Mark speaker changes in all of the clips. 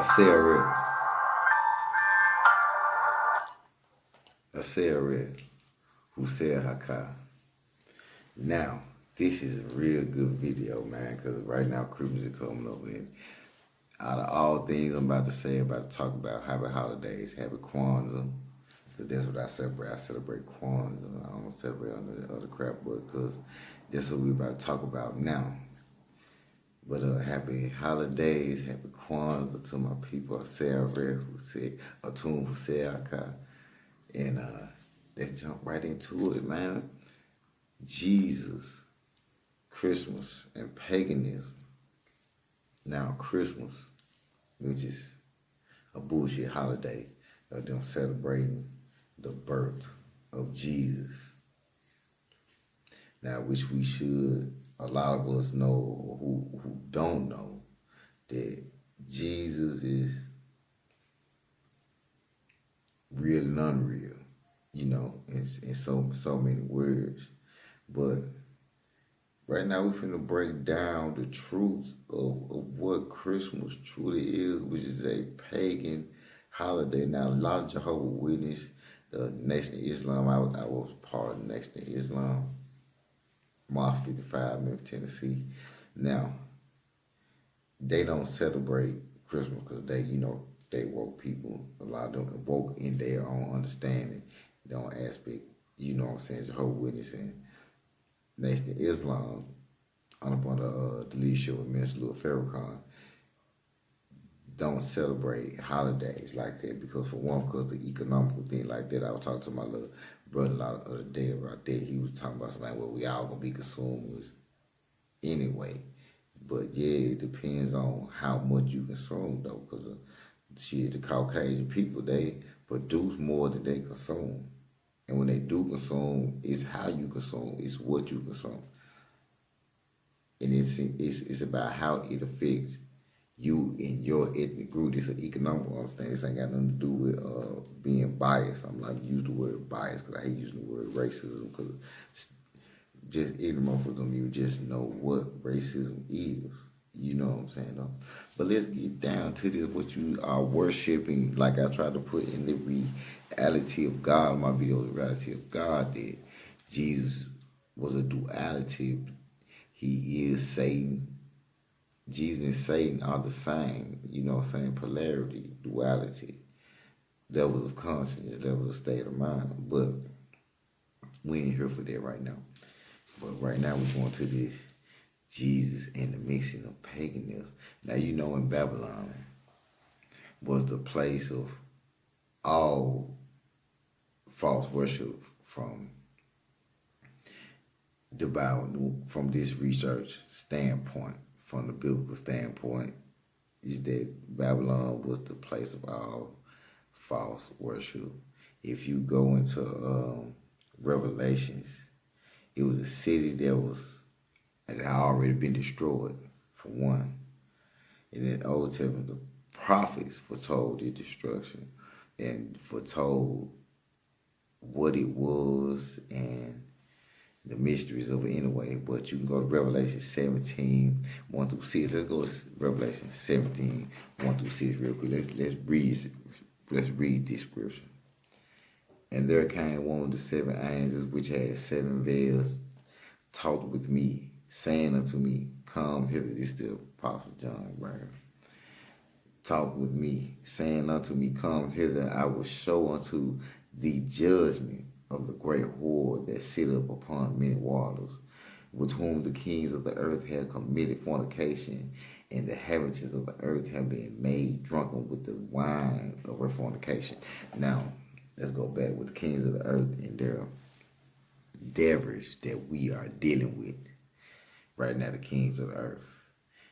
Speaker 1: a Sarah who said Haka. Now, this is a real good video, man, because right now Christmas is coming up, and out of all things I'm about to say, I'm about to talk about happy holidays, happy Kwanzaa, because that's what I celebrate. I celebrate Kwanzaa. I don't celebrate other crap, but because that's what we're about to talk about now. But happy holidays, happy Kwanzaa to my people. I say who said atumre who said Aka. And let's jump right into it, man. Jesus, Christmas, and paganism. Now Christmas, which is a bullshit holiday of them celebrating the birth of Jesus. Now, which we should, a lot of us know, who don't know, that Jesus is real and unreal, you know, in so many words. But right now we're finna break down the truth of what Christmas truly is, which is a pagan holiday. Now, a lot of Jehovah's Witnesses, the Nation of Islam, I was part of the Nation of Islam, Mosque 55, Memphis, Tennessee. Now, they don't celebrate Christmas because they woke people. A lot of them woke in their own understanding, their own aspect. You know what I'm saying? Jehovah's Witness and Nation of Islam, under the leadership of Minister Louis Farrakhan, don't celebrate holidays like that because, for one, because the economical thing like that. I was talking to my little brother the other day about that. He was talking about something, well, we all gonna be consumers anyway. But yeah, it depends on how much you consume though, because the Caucasian people, they produce more than they consume. And when they do consume, it's how you consume, it's what you consume. And it's about how it affects you and your ethnic group. It's an economic understanding. This ain't got nothing to do with being biased. I'm like, use the word bias because I hate using the word racism, because just ignorant for them, you just know what racism is. You know what I'm saying, though? But let's get down to this, what you are worshiping, like I tried to put in the reality of God, my video, the reality of God, that Jesus was a duality. He is Satan. Jesus and Satan are the same, you know what I'm saying? Polarity, duality, levels of consciousness, levels of state of mind. But we ain't here for that right now. But right now we're going to this Jesus and the mixing of paganism. Now, you know, in Babylon was the place of all false worship from the Bible, from this research standpoint, from the biblical standpoint, is that Babylon was the place of all false worship. If you go into Revelations, it was a city that had already been destroyed, for one. And in the Old Testament, the prophets foretold the destruction and foretold what it was and the mysteries of it anyway. But you can go to Revelation 17, 1 through 6. Let's go to Revelation 17, 1 through 6 real quick. Let's read this scripture. And there came one of the seven angels which had seven veils, talked with me, saying unto me, come hither. This is the Apostle John, right? Talk with me, saying unto me, come hither, I will show unto thee judgment of the great whore that sitteth upon many waters, with whom the kings of the earth have committed fornication, and the inhabitants of the earth have been made drunken with the wine of her fornication. Now, let's go back with the kings of the earth and their endeavors that we are dealing with right now, the kings of the earth.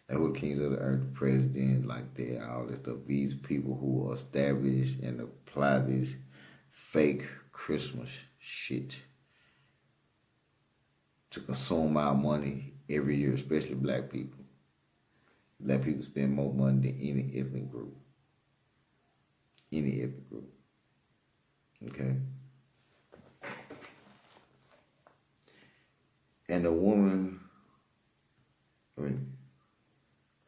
Speaker 1: Now, who the kings of the earth, the president, like that, all this stuff. These people who establish and apply this fake Christmas shit to consume our money every year, especially black people. Black people spend more money than any ethnic group. Any ethnic group. Okay? And the woman,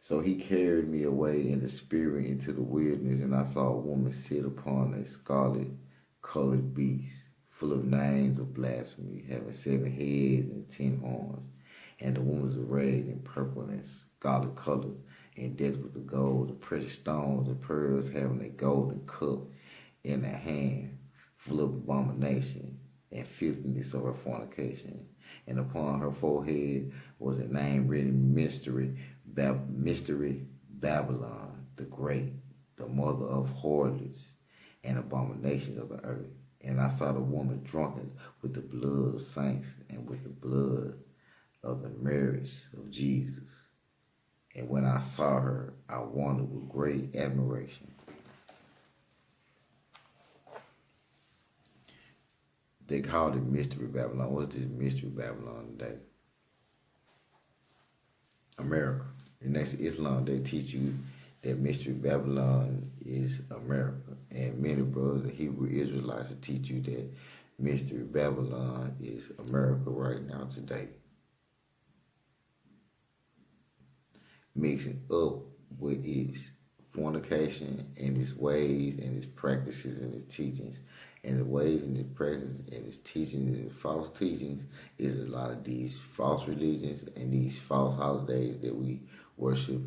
Speaker 1: So he carried me away in the spirit into the wilderness, and I saw a woman sit upon a scarlet colored beast, full of names of blasphemy, having 7 heads and 10 horns. And the woman was arrayed in purple and scarlet colors, and decked with the gold, the precious stones, and pearls, having a golden cup in her hand, full of abomination and filthiness of her fornication. And upon her forehead was a name written, Mystery Babylon the Great, the mother of harlots and abominations of the earth. And I saw the woman drunken with the blood of saints and with the blood of the marriage of Jesus. And when I saw her, I wondered with great admiration. They called it Mystery Babylon. What's this Mystery Babylon today? America. And next to Islam, they teach you that Mystery Babylon is America. And many brothers and Hebrew Israelites will teach you that Mystery Babylon is America right now today. Mixing up with its fornication and its ways and its practices and its teachings. And the ways and its practices and its teachings and false teachings is a lot of these false religions and these false holidays that we worship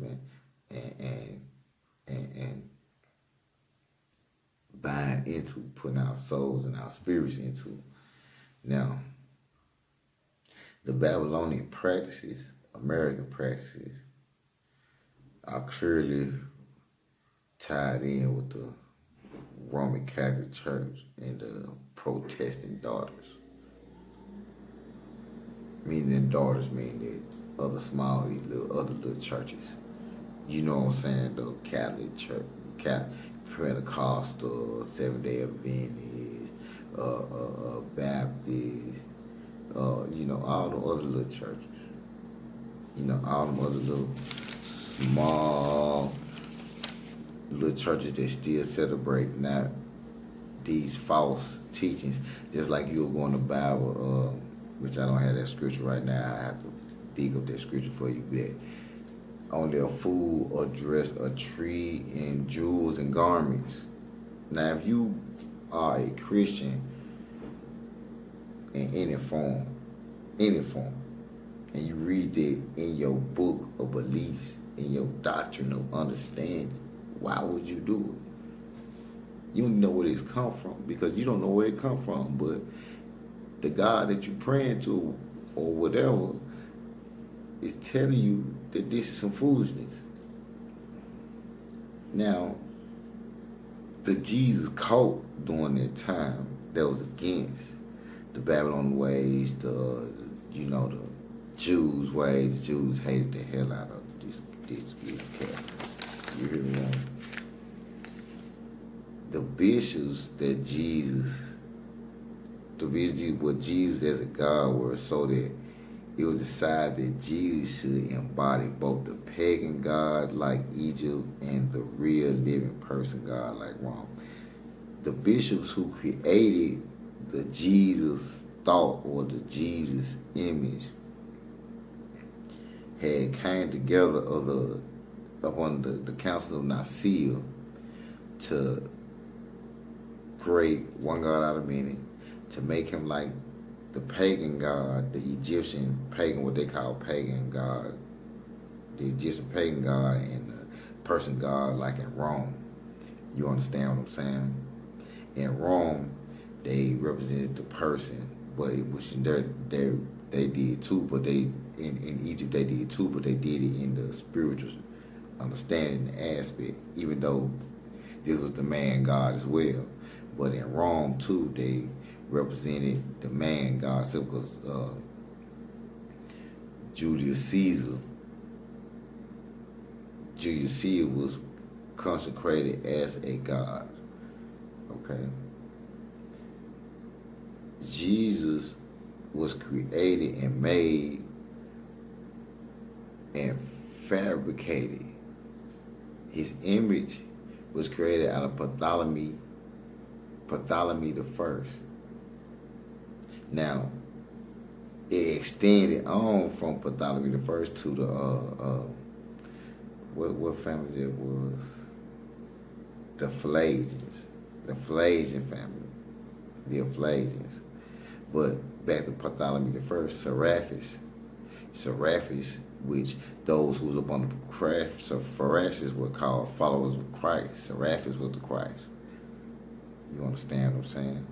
Speaker 1: and bind into, putting our souls and our spirits into. Now, the Babylonian practices, American practices, are clearly tied in with the Roman Catholic Church and the protestant daughters. Meaning daughters mean that other small, other little churches. You know what I'm saying? The Catholic Church, Pentecostal, Seventh-day Adventist, Baptist, all the other little churches. All the other little small little churches that still celebrate not these false teachings. Just like you were going to Bible, which I don't have that scripture right now. I have to dig up that scripture for you. That on their food or dress a tree in jewels and garments. Now, if you are a Christian in any form, and you read that in your book of beliefs, in your doctrine of understanding, why would you do it? You don't know where it's come from, because you don't know where it come from, but the God that you're praying to or whatever is telling you that this is some foolishness. Now, the Jesus cult during that time that was against the Babylon ways, the Jews ways. The Jews hated the hell out of this cat. You hear me? The bishops that what Jesus as a God were, so that it was decided that Jesus should embody both the pagan God like Egypt and the real living person God like Rome. The bishops who created the Jesus thought or the Jesus image had came together upon the Council of Nicaea to create one God out of many, to make him like the pagan God, the Egyptian pagan, what they call pagan God, the Egyptian pagan God, and the person God like in Rome. You understand what I'm saying? In Rome, they represented the person, but which they did too, but in Egypt they did too, but they did it in the spiritual understanding aspect, even though this was the man God as well. But in Rome too, they represented the man God, so because Julius Caesar was consecrated as a god. Okay. Jesus was created and made and fabricated. His image was created out of Ptolemy the First. Now, it extended on from Ptolemy the First to the what family that was? The Pelagians. The Pelagian family. The Pelagians. But back to Bartholomew the First, Seraphis, which those who was up on the craft, so Pharisees were called followers of Christ. Seraphis was the Christ. You understand what I'm saying?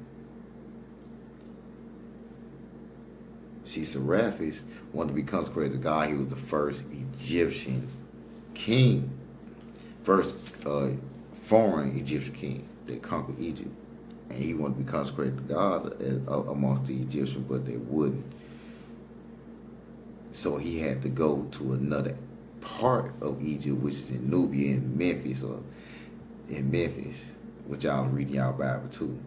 Speaker 1: See, Seraphis wanted to be consecrated to God. He was the first Egyptian king, first foreign Egyptian king that conquered Egypt. And he wanted to be consecrated to God amongst the Egyptians, but they wouldn't. So he had to go to another part of Egypt, which is in Nubia, in Memphis, which y'all read in y'all Bible too.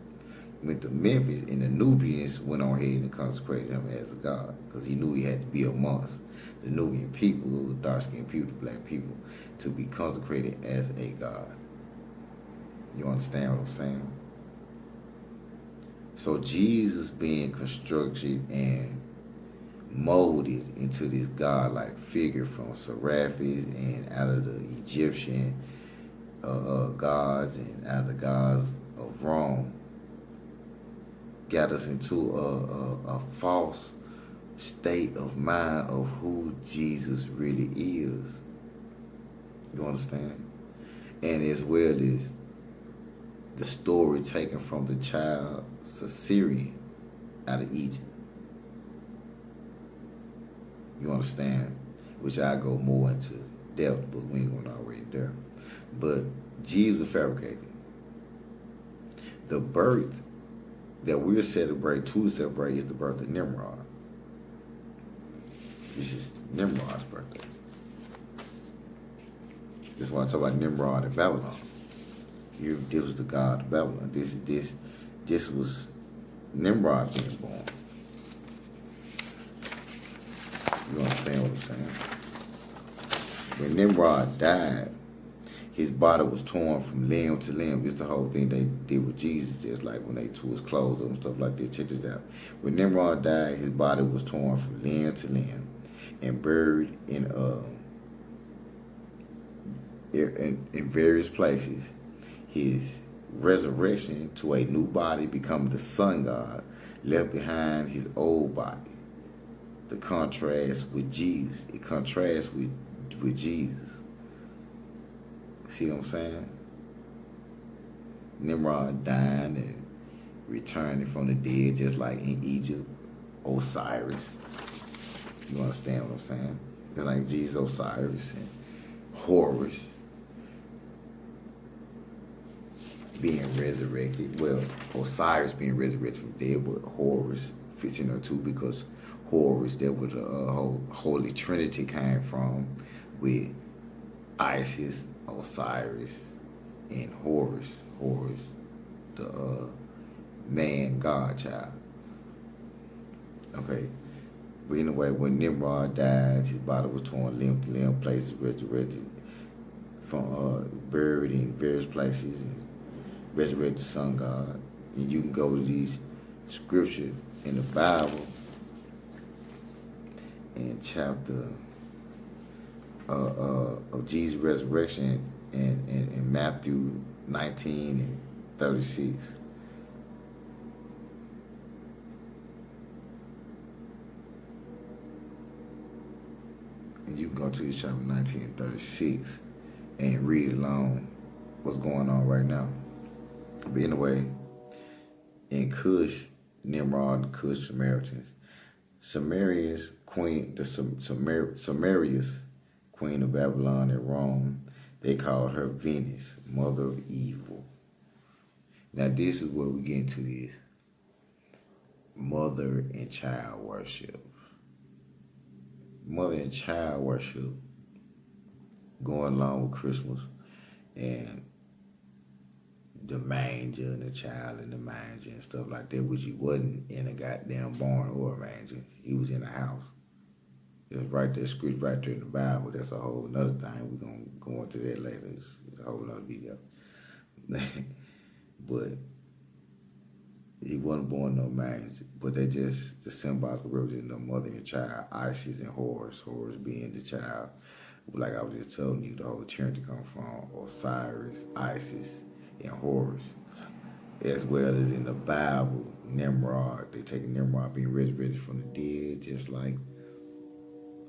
Speaker 1: Went to Memphis, and the Nubians went on ahead and consecrated him as a god, because he knew he had to be amongst the Nubian people, dark-skinned people, black people, to be consecrated as a god. You understand what I'm saying? So Jesus being constructed and molded into this godlike figure from Seraphis and out of the Egyptian gods and out of the gods of Rome, got us into a false state of mind of who Jesus really is. You understand? And as well as the story taken from the child Syrian out of Egypt. You understand? Which I go more into depth, but we ain't going already there. But Jesus was fabricated. The birth that we're to celebrate is the birth of Nimrod. This is Nimrod's birthday. This is why I talk about Nimrod in Babylon. This was the god of Babylon. This was Nimrod being born. You understand what I'm saying? When Nimrod died, his body was torn from limb to limb. This is the whole thing they did with Jesus, just like when they tore his clothes up and stuff like that. Check this out. When Nimrod died, his body was torn from limb to limb and buried in various places. His resurrection to a new body, becoming the sun god, left behind his old body. The contrast with Jesus. It contrasts with Jesus. See what I'm saying? Nimrod dying and returning from the dead, just like in Egypt, Osiris. You understand what I'm saying? They're like Jesus, Osiris, and Horus being resurrected. Well, Osiris being resurrected from the dead, but Horus fits in there too, because Horus, that was a whole Holy Trinity came from, with Isis, Osiris, and Horus. Horus, the man God child. Okay. But anyway, when Nimrod died, his body was torn limb to limb, places resurrected, from buried in various places, and resurrected sun god. And you can go to these scriptures in the Bible in chapter of Jesus' resurrection in Matthew 19 and 36. And you can go to chapter 19 and 36 and read along what's going on right now. But anyway, in Cush, Nimrod and Cush Samaritans, Samaria's queen, Samaria's queen of Babylon and Rome, they called her Venus, mother of evil. Now this is where we get into this mother and child worship. Mother and child worship going along with Christmas and the manger and the child in the manger and stuff like that, which he wasn't in a goddamn barn or a manger. He was in a house. It was right there, script right there in the Bible. That's a whole nother thing. We're going to go into that later. It's a whole nother video. But he wasn't born in no manger. But they just, the symbolic representing the mother and child, Isis and Horus. Horus being the child, like I was just telling you, the whole Trinity come from Osiris, Isis, and Horus, as well as in the Bible, Nimrod. They take Nimrod being resurrected from the dead, just like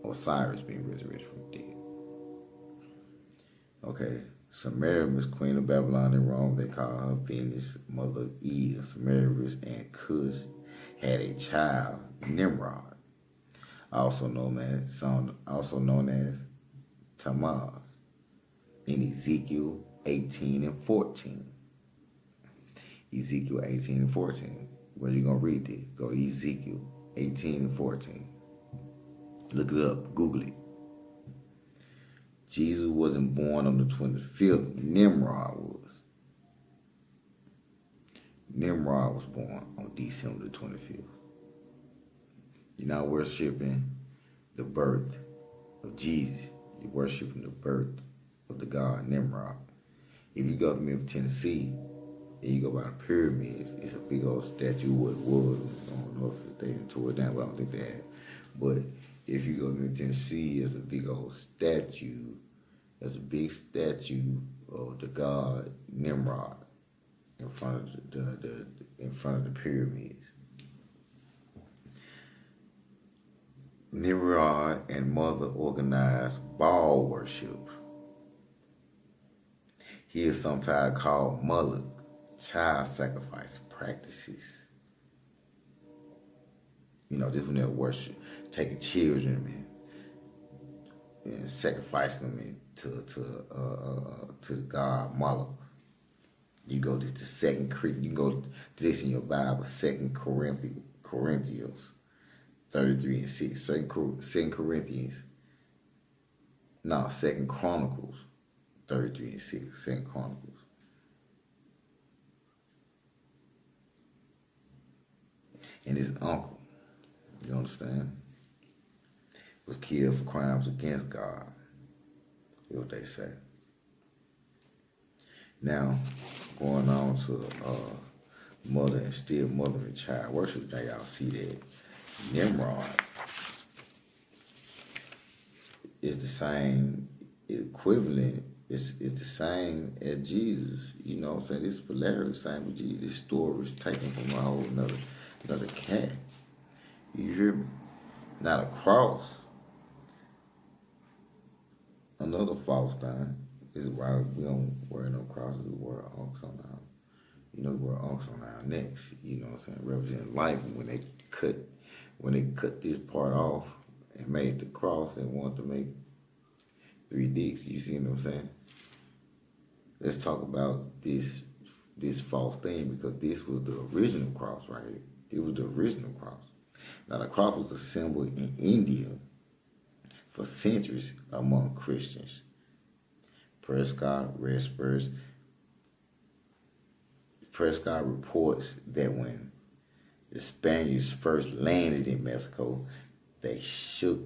Speaker 1: Osiris being resurrected from the dead. Okay, Semiramis, queen of Babylon and Rome, they call her Venus, mother of Eve. Semiramis and Cush had a child, Nimrod, also known as Tammuz, in Ezekiel 18 and 14. Ezekiel 18 and 14. Where you gonna read this? Go to Ezekiel 18 and 14. Look it up. Google it. Jesus wasn't born on the 25th. Nimrod was. Nimrod was born on December the 25th. You're not worshiping the birth of Jesus. You're worshiping the birth of the god Nimrod. If you go to Memphis, Tennessee, and you go by the pyramids, it's a big old statue of what it was. I don't know if they tore it down, but I don't think they had. But if you go to Memphis, Tennessee, there's a big old statue. There's a big statue of the god Nimrod in front of the pyramids. Nimrod and Mother organized Baal worship. He is sometimes called Moloch, child sacrifice practices. This when they worship, taking children and sacrificing them to the god Moloch. You go to the you go to this in your Bible, 2 Corinthians 33 and 6. 2 Chronicles 33 and 6. 2 Chronicles. And his uncle, you understand, was killed for crimes against God. That's what they say. Now, going on to mother and child worship. Now y'all see that Nimrod is the same equivalent. It's the same as Jesus. You know what I'm saying? This polarity same with Jesus. This story is taken from a whole another cat. You hear me? Now the cross, another false thing, is why we don't wear no crosses. We wear ox on our, we wear ox on our necks. You know what I'm saying? Representing life. And when they cut this part off and made the cross, they wanted to make 3 dicks. You see what I'm saying? Let's talk about this false thing, because this was the original cross right here. It was the original cross. Now the cross was a symbol in India for centuries among Christians. Prescott reports that when the Spaniards first landed in Mexico, they shook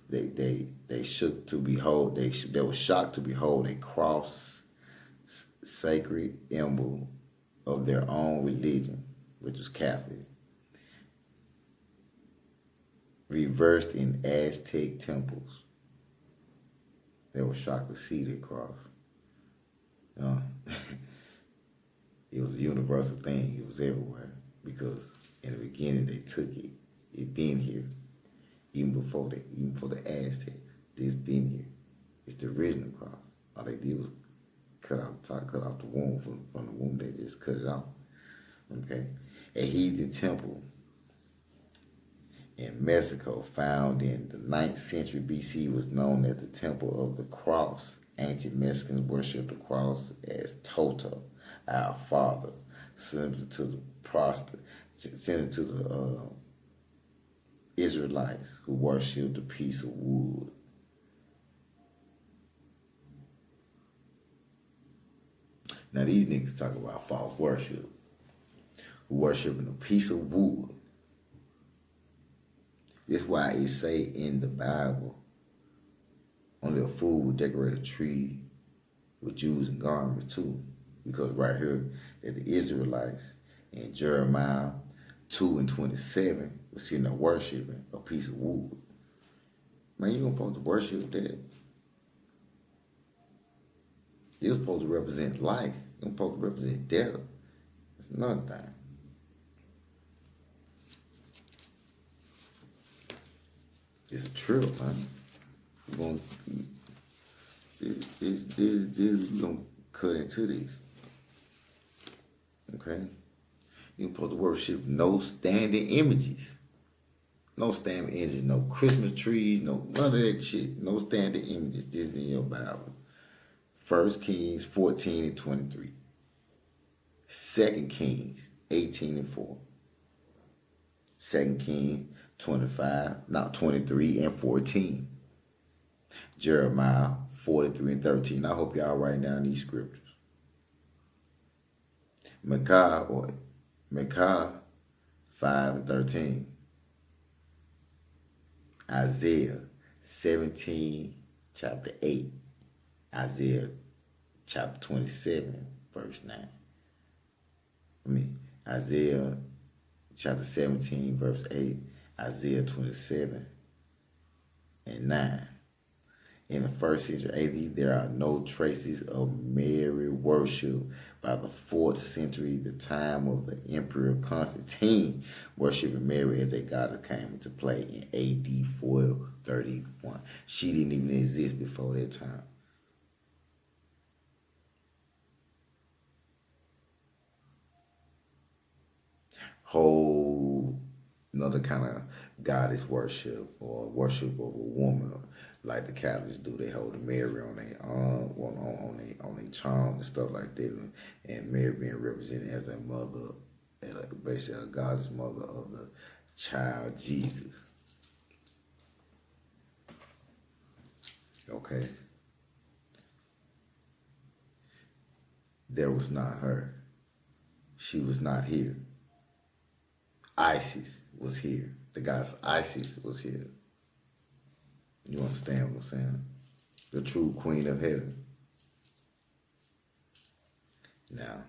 Speaker 1: to behold. They were shocked to behold a cross, sacred emblem of their own religion, which was Catholic, reversed in Aztec temples. They were shocked to see the cross. It was a universal thing. It was everywhere, because in the beginning they took it. It been here, even before the Aztecs. This been here. It's the original cross. All they did was cut off the womb from the womb. They just cut it off. Okay, a heathen temple in Mexico, found in the 9th century BC, was known as the Temple of the Cross. Ancient Mexicans worshipped the cross as Toto, our Father, similar to the Israelites, who worshipped a piece of wood. Now these niggas talk about false worship, who worshiping a piece of wood. That's why it say in the Bible, only a fool would decorate a tree with jewels and garments too. Because right here, that the Israelites in Jeremiah 2 and 27 was sitting there worshiping a piece of wood. Man, you gonna supposed to worship that? It was supposed to represent life. It was supposed to represent death. It's another thing. It's a trip, man. We're going we're gonna cut into these. Okay? You're supposed to worship no standing images. No standing images, no Christmas trees, none of that shit. No standing images. This is in your Bible. 1 Kings 14 and 23. 2 Kings 18 and 4. 2 Kings 23 and 14. Jeremiah 43 and 13. I hope y'all write down these scriptures. Maarkku 5 and 13. Isaiah 17, chapter 8. Isaiah chapter 27, verse 9. Isaiah chapter 17, verse 8. Isaiah 27 and 9. In the first century AD, there are no traces of Mary worship. By the 4th century, the time of the Emperor Constantine, worshiping Mary as a goddess came into play in AD 431. She didn't even exist before that time. Whole another kind of goddess worship or worship of a woman, like the Catholics do. They hold a Mary on their arm, on their charms and stuff like that, and Mary being represented as a mother, basically a goddess mother of the child Jesus. Okay, that was not her. She was not here. Isis was here. The goddess Isis was here. You understand what I'm saying? The true queen of heaven. Now,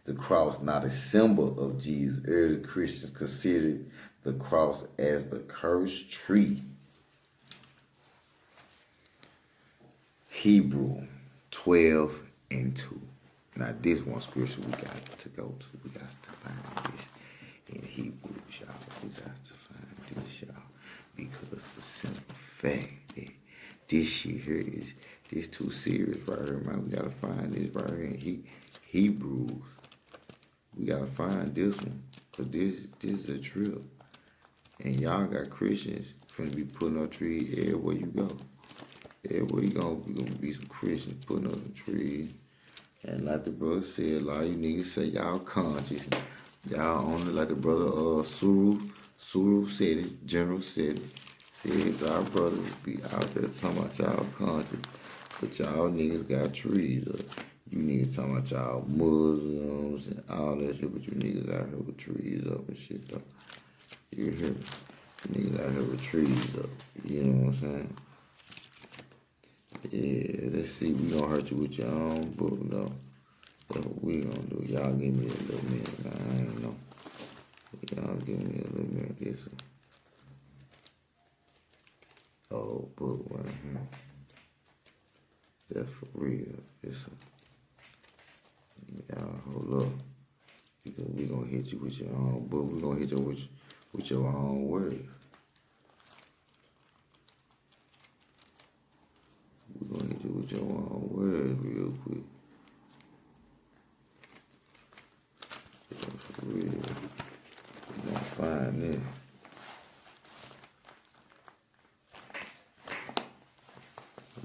Speaker 1: the cross not a symbol of Jesus. Early Christians considered the cross as the cursed tree. Hebrew 12 and 2. Now, this one scripture we got to go to. We got to find this in Hebrews, y'all. We got to find this, y'all. Because the simple fact that this shit here is this too serious right here, man. We gotta find this right here in Hebrews. We gotta find this one. Cause this is a trip. And y'all got Christians finna be putting up trees everywhere you go. Everywhere you go, we gonna be some Christians putting up some trees. And like the brother said, a lot of you niggas say y'all conscious. Y'all only like the brother Suru said it, General said it. Says our brothers be out there talking about y'all country, but y'all niggas got trees up. You niggas talking about y'all Muslims and all that shit, but you niggas out here with trees up and shit though. You hear me? You niggas out here with trees up. You know what I'm saying? Yeah, let's see. We gonna hurt you with your own book though. That's what we gonna do. Y'all give me a little minute. I ain't know. Y'all give me a little minute. This one. Oh, book right here. That's for real. This one. Y'all hold up. Because we gonna hit you with your own book. We gonna hit you with your own words. We gonna hit you with your own words real quick. That's for real. We gonna find this.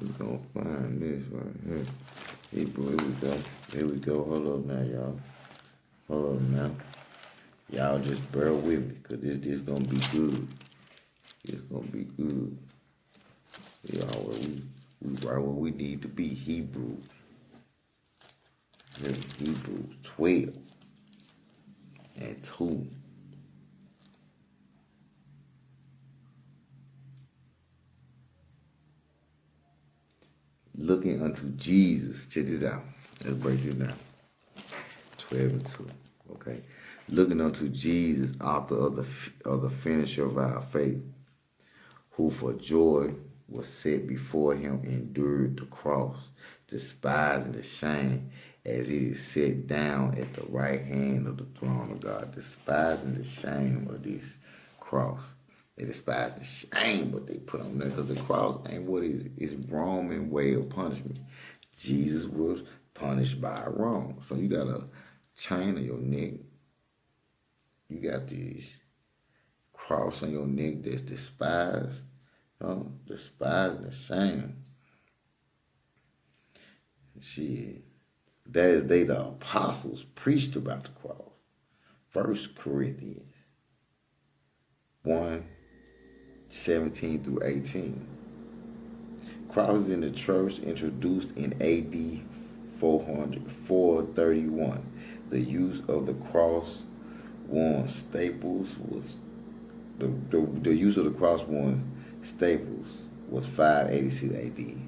Speaker 1: We gonna find this right here. Here we go. Here we go. Hold up now, y'all. Hold up now. Y'all just bear with me, cause this gonna be good. It's gonna be good. Y'all, we right where we need to be. Hebrews. Hebrews 12 and 2. Looking unto Jesus. Check this out. Let's break this down. 12 and 2. Okay. Looking unto Jesus, author of the finisher of our faith, who for joy was set before him endured the cross, despised and ashamed, as it is set down at the right hand of the throne of God. Despised and ashamed of this cross. They despise the shame what they put on there, because the cross ain't what is Roman way of punishment. Jesus was punished by wrong. So you got a chain on your neck. You got this cross on your neck that's despised. Despised and ashamed. Shit. That is they the apostles preached about the cross. 1 Corinthians 1:17-18. Crosses in the church introduced in AD 431. The use of the cross worn staples was the use of the cross worn staples was 586 AD.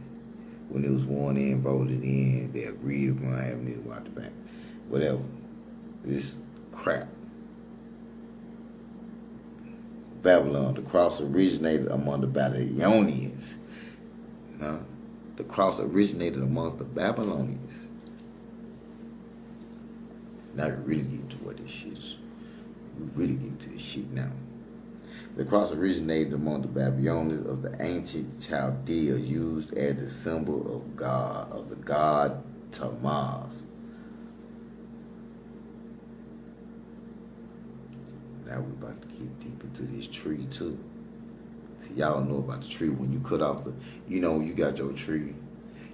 Speaker 1: When it was worn in, voted in, they agreed upon having it out the back. Whatever. This crap. Babylon, the cross originated among the Babylonians. The cross originated amongst the Babylonians. Now we're really getting to what this shit is. We're really getting to this shit now. The cross originated among the Babylonians of the ancient Chaldea, used as the symbol of God, of the god Tammuz. Now we're about to get deep into this tree too. Y'all know about the tree. When you cut off when you got your tree,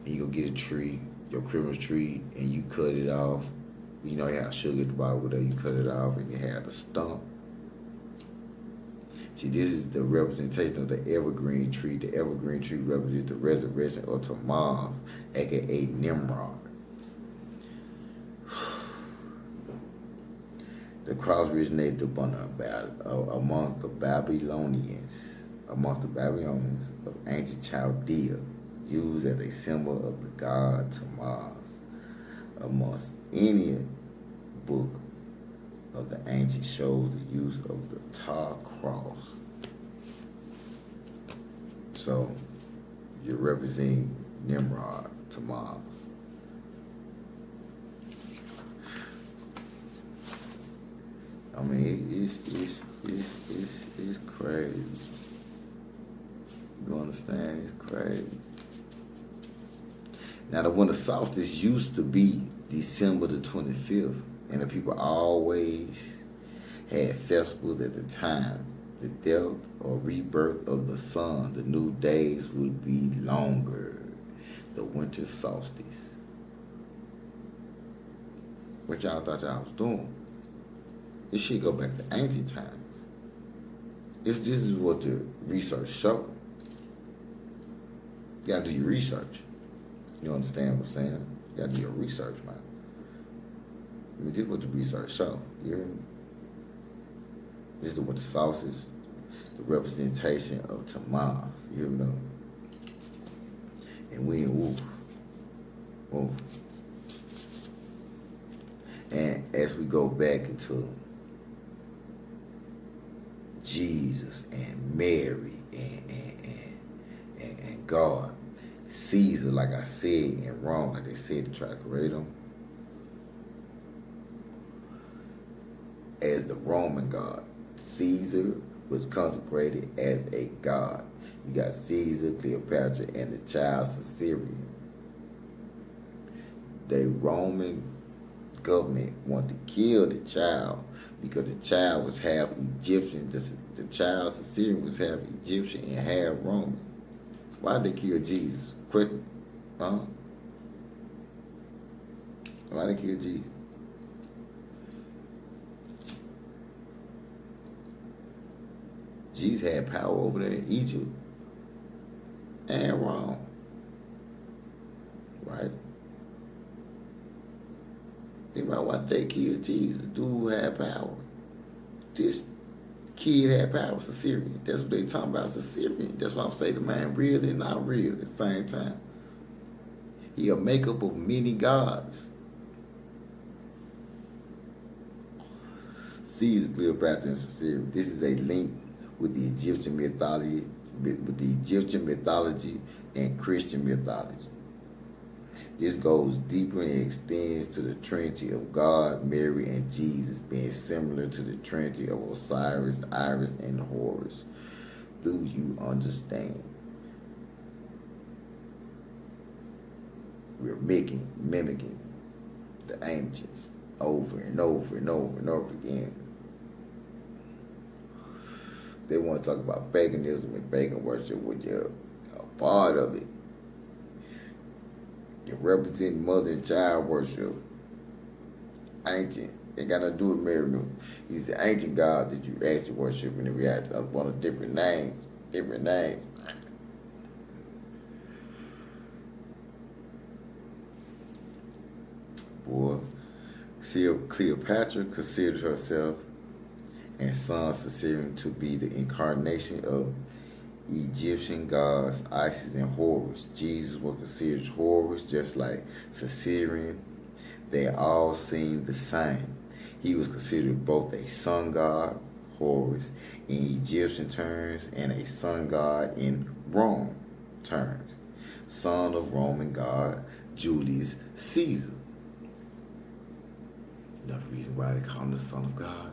Speaker 1: and you go get a tree, your Christmas tree, and you cut it off. You know, you have sugar at the bottom, whatever, you cut it off, and you have the stump. See, this is the representation of the evergreen tree. The evergreen tree represents the resurrection of Tammuz, aka Nimrod. The cross originated amongst the Babylonians of ancient Chaldea, used as a symbol of the god Tammuz. Amongst any book of the ancient shows the use of the tar cross. So you're representing Nimrod, Tammuz. I mean, it's crazy. You understand? It's crazy. Now, the winter solstice used to be December the 25th, and the people always had festivals at the time. The death or rebirth of the sun, the new days would be longer. The winter solstice. What y'all thought y'all was doing? This shit go back to ancient times. This is what the research showed. You gotta do your research. You understand what I'm saying? You gotta do your research, man. I mean, this is what the research showed. You hear me? This is what the solstice, the representation of Tammuz. You hear me though? And we in woof. Woof. And as we go back into Jesus and Mary and God, Caesar, like I said, in Rome, like they said to try to create him as the Roman god. Caesar was consecrated as a god. You got Caesar, Cleopatra, and the child Caesarion. The Roman government wanted to kill the child because the child was half Egyptian. The child Caesarion was half Egyptian and half Roman. Why'd they kill Jesus? Quick, huh? Why'd they kill Jesus? Jesus had power over there in Egypt and Rome, right? Think about why they killed Jesus. Dude had power. This kid had power. Caesarion. That's what they talking about. Caesarion. That's why I'm saying the man real and not real at the same time. He a makeup of many gods. Caesar, Cleopatra, and Caesarion. This is a link with the Egyptian mythology, and Christian mythology. This goes deeper and extends to the Trinity of God, Mary, and Jesus, being similar to the Trinity of Osiris, Iris, and Horus. Do you understand? We're mimicking the ancients over and over and over and over again. They want to talk about paganism and pagan worship, which you're a part of it. You're representing mother and child worship. Ancient. It got nothing to do with Mary. He's the ancient God that you actually worship in the reality of one of different names. Different names. Boy. Cleopatra considered herself and son Caesarion to be the incarnation of Egyptian gods Isis and Horus. Jesus was considered Horus, just like Caesarion. They all seemed the same. He was considered both a sun god, Horus, in Egyptian terms, and a sun god in Rome terms. Son of Roman god Julius Caesar. Another reason why they call him the Son of God.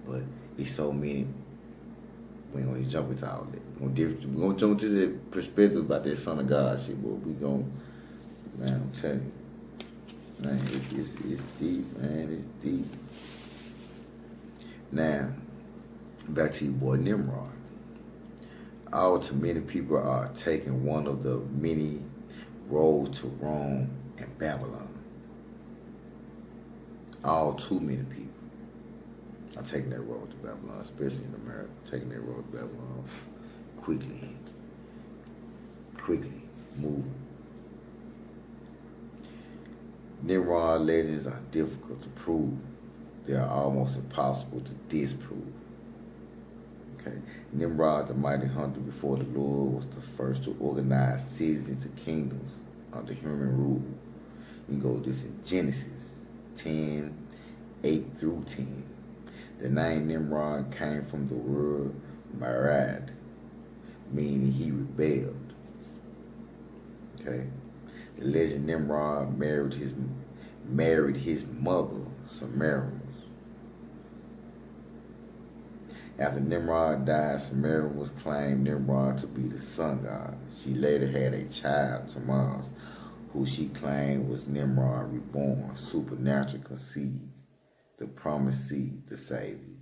Speaker 1: But it's so many. We ain't gonna jump into all that. We're gonna jump to the perspective about that Son of God shit, but we gonna, man, I'm telling you. Man, it's deep, man, it's deep. Now, back to your boy Nimrod. All too many people are taking one of the many roads to Rome and Babylon. All too many people are taking that road to Babylon, especially in America, taking that road to Babylon quickly, moving. Nimrod legends are difficult to prove. They are almost impossible to disprove. Okay, Nimrod, the mighty hunter before the Lord, was the first to organize cities into kingdoms under human rule. You can go this in Genesis 10:8-10. The name Nimrod came from the word marad, meaning he rebelled. Okay, the legend Nimrod married his mother, Semiramis. After Nimrod died, Semiramis claimed Nimrod to be the sun god. She later had a child, Tammuz, who she claimed was Nimrod reborn, supernaturally conceived, the promised seed, the Savior.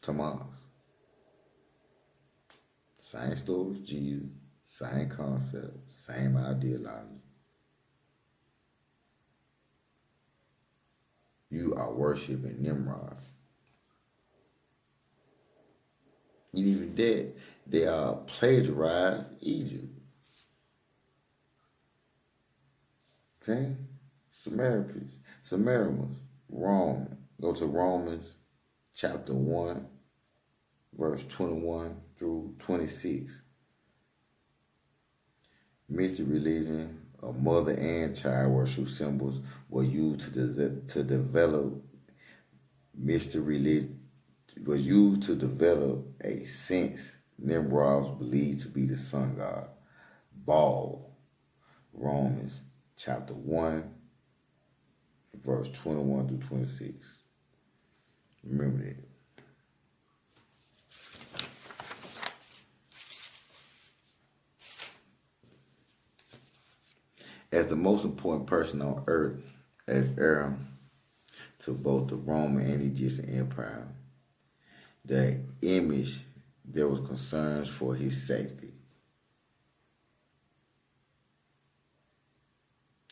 Speaker 1: Tammuz. Same story as Jesus, same concept, same ideology. You are worshiping Nimrod. And even that, they are plagiarized Egypt. Okay? Semiramis, Rome. Go to Romans chapter 1, verse 21-26. Mystery religion of mother and child worship symbols were used to develop mystery religion. Was used to develop a sense Nimrod was believed to be the sun god. Baal, Romans chapter 1, verse 21-26. Remember that. As the most important person on earth, as heir to both the Roman and Egyptian empire, the image, there was concerns for his safety.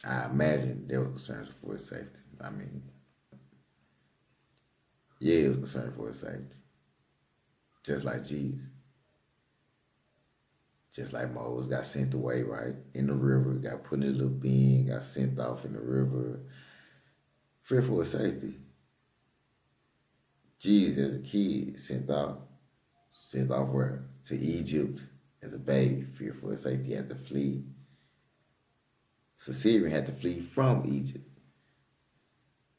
Speaker 1: I imagine there was concerns for his safety. I mean, yeah, it was concerned for his safety. Just like Jesus. Just like Moses got sent away, right? In the river, got put in a little bin, got sent off in the river. Fear for his safety. Jesus, as a kid, sent off where? To Egypt as a baby. Fear for his safety, he had to flee. Caesarion had to flee from Egypt.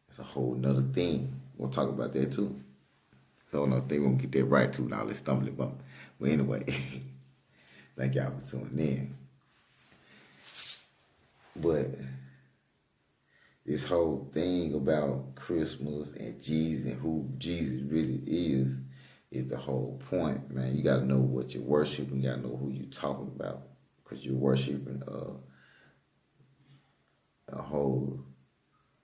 Speaker 1: That's a whole nother thing. We'll talk about that too. So no thing, we'll get that right too. Now let's stumble and bump. But anyway, Thank y'all for tuning in. But this whole thing about Christmas and Jesus and who Jesus really is the whole point, man. You gotta know what you're worshiping. You gotta know who you're talking about, because you're worshiping a whole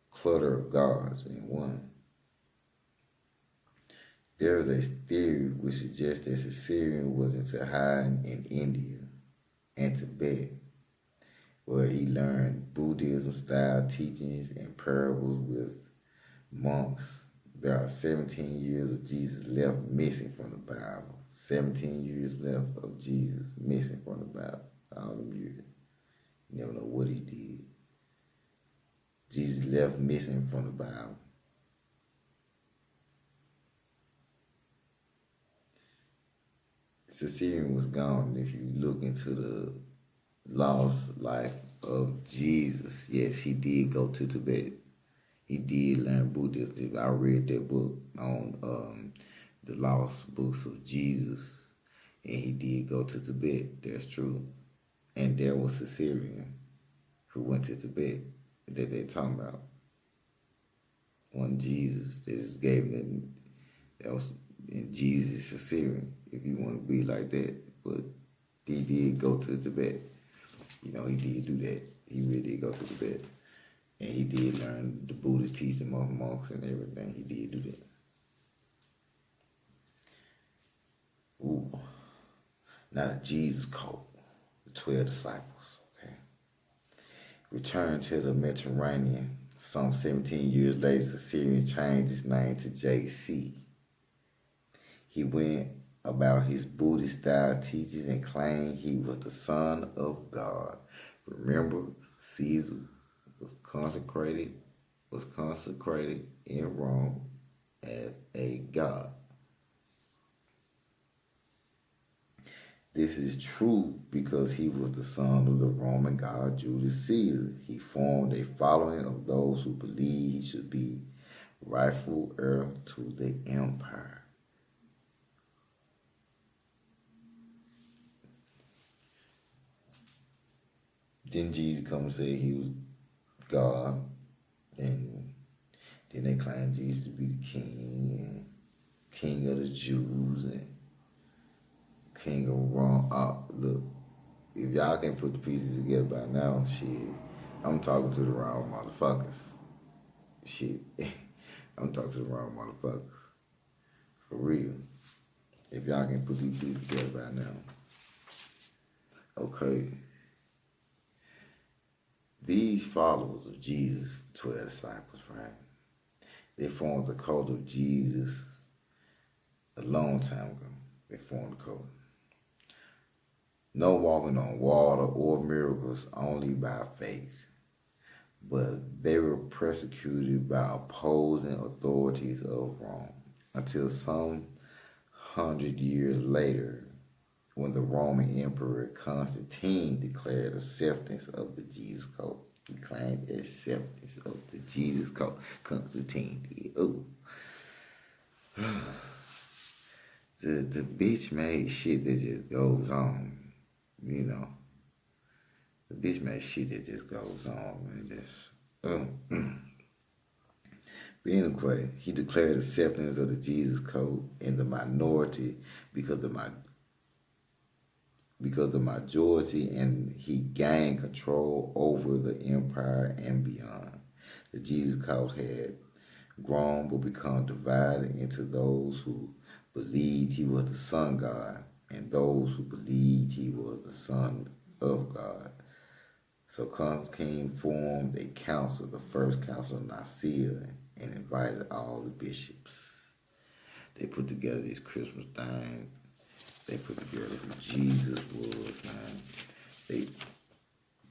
Speaker 1: clutter of gods in one. There is a theory which suggests that Caesarion was into hiding in India and Tibet, where he learned Buddhism-style teachings and parables with monks. There are 17 years of Jesus left missing from the Bible. 17 years left of Jesus missing from the Bible. All them years. You never know what he did. Jesus left missing from the Bible. Caesarion was gone. If you look into the lost life of Jesus, yes, he did go to Tibet. He did learn Buddhism. I read that book on the lost books of Jesus, and he did go to Tibet. That's true. And there was Caesarion who went to Tibet that they're talking about. One Jesus. They just gave him that was in Jesus Caesarion, if you want to be like that. But he did go to Tibet. You know, he did do that. He really did go to Tibet. And he did learn the Buddhist teaching of monks and everything. He did do that. Ooh. Now the Jesus cult, the 12 disciples, okay? Returned to the Mediterranean. Some 17 years later, Caesarion changed his name to JC. He went about his Buddhist-style teachings and claimed he was the Son of God. Remember, Caesar was consecrated in Rome as a god. This is true because he was the son of the Roman god Julius Caesar. He formed a following of those who believed he should be rightful heir to the empire. Then Jesus come and say he was God, and then they claimed Jesus to be the king, and king of the Jews, and king of Rome. Look, if y'all can't put the pieces together by now, shit, I'm talking to the wrong motherfuckers. Shit, I'm talking to the wrong motherfuckers. For real. If y'all can't put these pieces together by now. Okay. These followers of Jesus, 12 disciples, right? They formed the cult of Jesus a long time ago. They formed the cult. No walking on water or miracles, only by faith. But they were persecuted by opposing authorities of Rome until some 100 years later, when the Roman Emperor Constantine declared acceptance of the Jesus cult. He claimed acceptance of the Jesus cult. Constantine did. Oh. The bitch made shit that just goes on, you know. The bitch made shit that just goes on, man. But anyway, he declared acceptance of the Jesus cult in the minority because the majority, and he gained control over the empire and beyond. The Jesus cult had grown but become divided into those who believed he was the Son God and those who believed he was the Son of God. So Constantine formed a council, the first council of Nicaea, and invited all the bishops. They put together this Christmas thing. They put together who Jesus was, man. They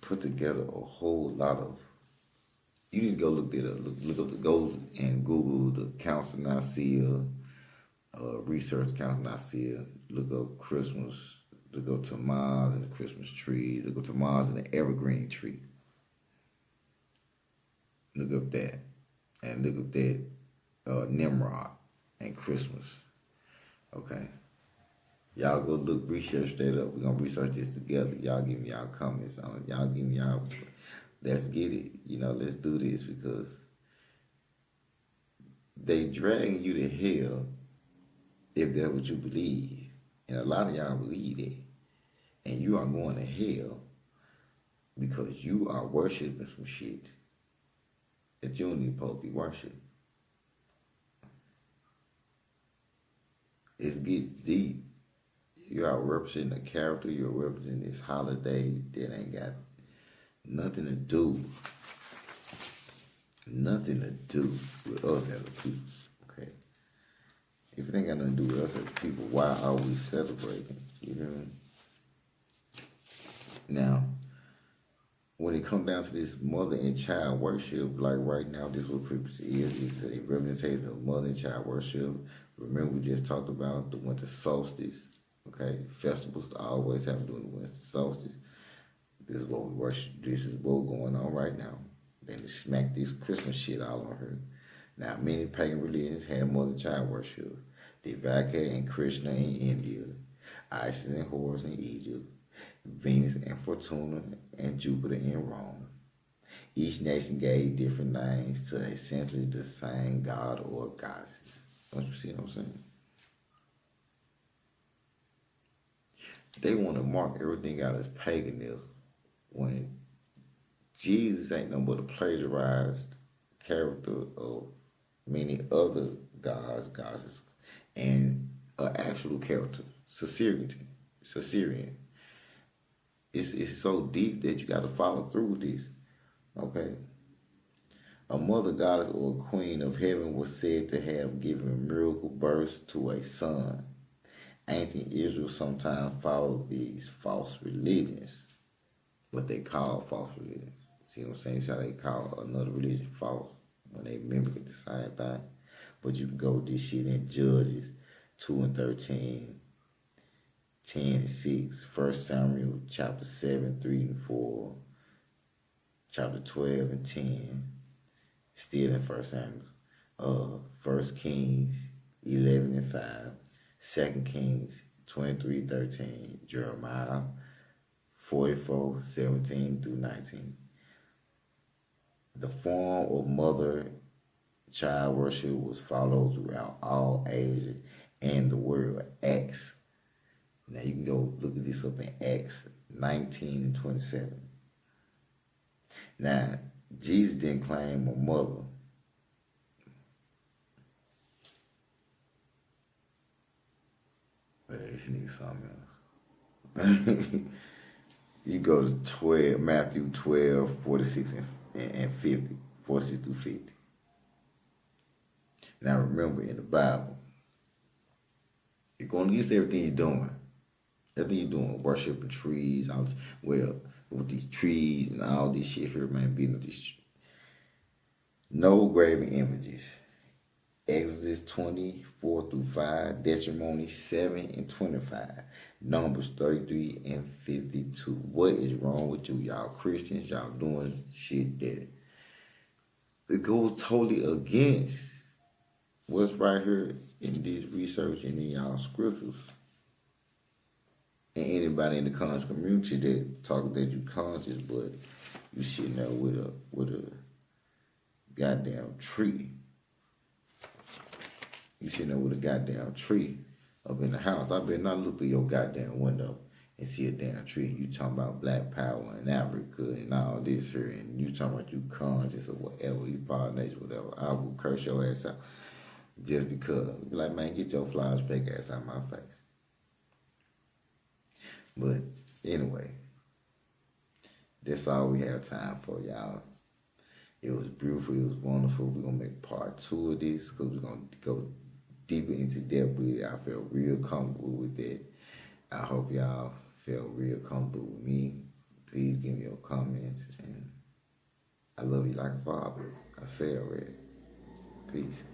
Speaker 1: put together a whole lot of. You need to go look that up. Go and Google the Council of Nicaea, research Council of Nicaea. Look up Christmas. Look up Tamaz and the Christmas tree. Look up Tamaz and the evergreen tree. Look up that, and look up that Nimrod and Christmas. Okay. Y'all go look, research that up. We're gonna research this together. Y'all give me y'all comments on it. Y'all give me y'all. Let's get it. Let's do this because they dragging you to hell if that's what you believe, and a lot of y'all believe it, and you are going to hell because you are worshiping some shit that you don't even supposed to be worshiping. It gets deep. You are representing a character. You're representing this holiday that ain't got nothing to do with us as a people. Okay, if it ain't got nothing to do with us as a people, why are we celebrating? You know. Now, when it comes down to this mother and child worship, like right now, this is what Christmas is. It's a representation of mother and child worship. Remember, we just talked about the winter solstice. Okay, festivals always have to do with the winter solstice. This is what we worship. This is what's going on right now. Then they smack this Christmas shit all on her. Now, many pagan religions have mother-child worship. Devaka and Krishna in India, Isis and Horus in Egypt, Venus and Fortuna and Jupiter in Rome. Each nation gave different names to essentially the same god or goddesses. Don't you see what I'm saying? They want to mark everything out as paganism when Jesus ain't nothing but a plagiarized character of many other gods, goddesses, and an actual character, Caesarean. It's so deep that you got to follow through with this. Okay. A mother goddess or a queen of heaven was said to have given miracle birth to a son. Ancient Israel sometimes followed these false religions, what they call false religions. See what I'm saying? That's how they call another religion false when they mimic the same thing. But you can go with this shit in Judges 2 and 13, 10 and 6, 1 Samuel chapter 7, 3 and 4, chapter 12 and 10, still in 1 Samuel, 1 Kings 11 and 5, 2 Kings 23, 13, Jeremiah 44, 17 through 19. The form of mother-child worship was followed throughout all ages and the world. Acts. Now you can go look at this up in Acts 19 and 27. Now, Jesus didn't claim a mother. This nigga something else. You go to Matthew 12, 46 and 50, 46 through 50. Now remember, in the Bible, you're going against everything you're doing. Everything you're doing, worshiping trees, with these trees and all this shit here, man, being with these. No graven images. Exodus 24 through 5, Deuteronomy 7 and 25, Numbers 33 and 52. What is wrong with you, y'all Christians? Y'all doing shit that it goes totally against what's right here in this research and in y'all scriptures. And anybody in the conscious community that talk that you conscious, but you sitting there with a goddamn tree. You sitting there with a goddamn tree up in the house. I better not look through your goddamn window and see a damn tree. You talking about black power in Africa and all this here, and you talking about you conscious or whatever, you pollinate whatever. I will curse your ass out just because. Be like, man, get your flowers fake ass out of my face. But anyway, that's all we have time for, y'all. It was beautiful. It was wonderful. We're going to make part 2 of this because we're going to go deeper into depth with it. I felt real comfortable with it. I hope y'all felt real comfortable with me. Please give me your comments. And I love you like a father. I say already. Peace.